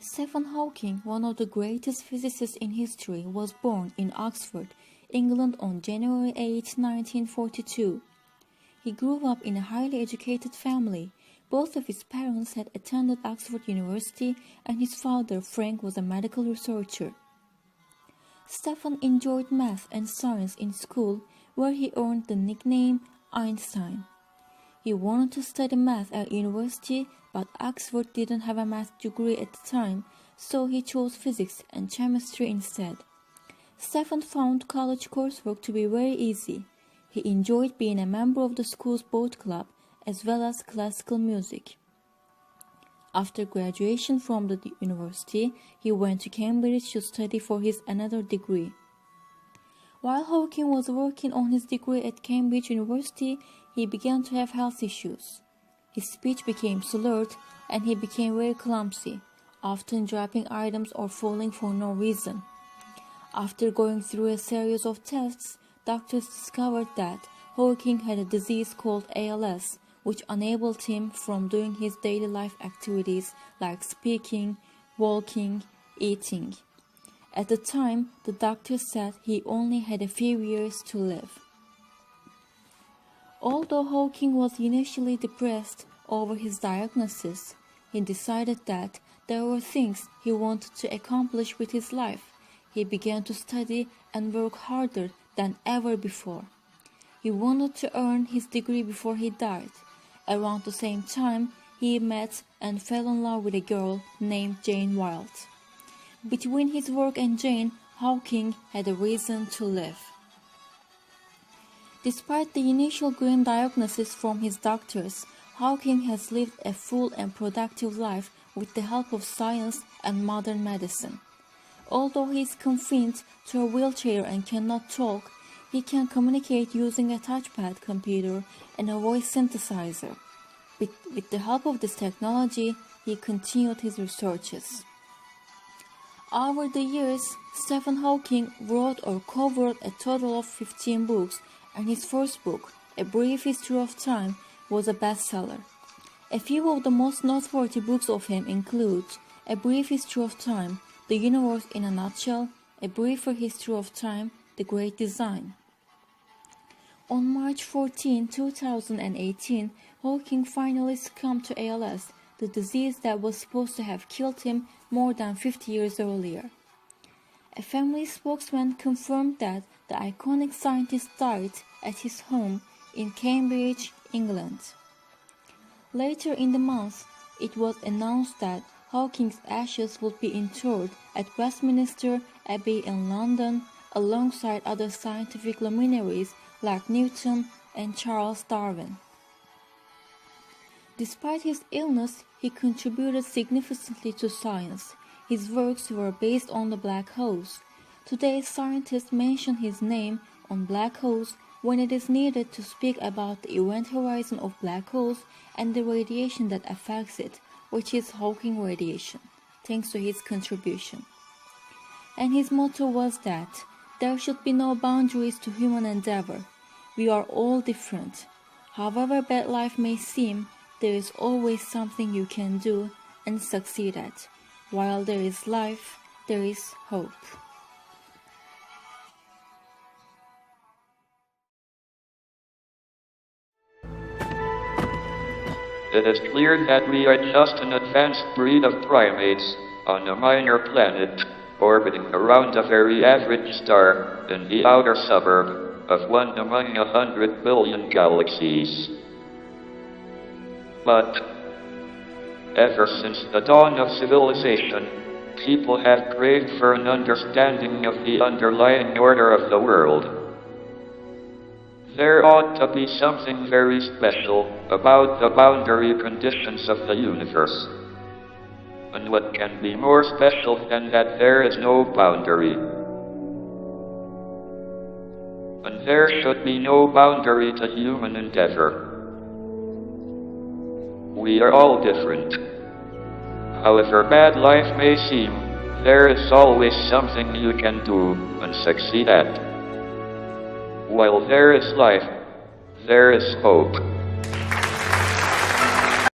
Stephen Hawking, one of the greatest physicists in history, was born in Oxford, England on January 8, 1942. He grew up in a highly educated family. Both of his parents had attended Oxford University, and his father, Frank, was a medical researcher. Stephen enjoyed math and science in school, where he earned the nickname Einstein. He wanted to study math at university, but Oxford didn't have a math degree at the time, so he chose physics and chemistry instead. Stephen found college coursework to be very easy. He enjoyed being a member of the school's boat club, as well as classical music. After graduation from the university, he went to Cambridge to study for his another degree. While Hawking was working on his degree at Cambridge University, he began to have health issues. His speech became slurred, and he became very clumsy, often dropping items or falling for no reason. After going through a series of tests, doctors discovered that Hawking had a disease called ALS, which enabled him from doing his daily life activities like speaking, walking, eating. At the time, the doctors said he only had a few years to live. Although Hawking was initially depressed over his diagnosis, he decided that there were things he wanted to accomplish with his life. He began to study and work harder than ever before. He wanted to earn his degree before he died. Around the same time, he met and fell in love with a girl named Jane Wilde. Between his work and Jane, Hawking had a reason to live. Despite the initial grim diagnosis from his doctors, Hawking has lived a full and productive life with the help of science and modern medicine. Although he is confined to a wheelchair and cannot talk, he can communicate using a touchpad computer and a voice synthesizer. With the help of this technology, he continued his researches. Over the years, Stephen Hawking wrote or co-wrote a total of 15 books, and his first book, A Brief History of Time, was a bestseller. A few of the most noteworthy books of him include A Brief History of Time, The Universe in a Nutshell, A Briefer History of Time, The Great Design. On March 14, 2018, Hawking finally succumbed to ALS, the disease that was supposed to have killed him more than 50 years earlier. A family spokesman confirmed that the iconic scientist died at his home in Cambridge, England. Later in the month, it was announced that Hawking's ashes would be interred at Westminster Abbey in London alongside other scientific luminaries like Newton and Charles Darwin. Despite his illness, he contributed significantly to science. His works were based on the black holes. Today, scientists mention his name on black holes when it is needed to speak about the event horizon of black holes and the radiation that affects it, which is Hawking radiation, thanks to his contribution. And his motto was that there should be no boundaries to human endeavor. We are all different. However bad life may seem, there is always something you can do and succeed at. While there is life, there is hope. It is clear that we are just an advanced breed of primates on a minor planet, orbiting around a very average star in the outer suburb of one among 100 billion galaxies. But ever since the dawn of civilization, people have craved for an understanding of the underlying order of the world. There ought to be something very special about the boundary conditions of the universe. And what can be more special than that there is no boundary? And there should be no boundary to human endeavor. We are all different. However bad life may seem, there is always something you can do and succeed at. While there is life, there is hope.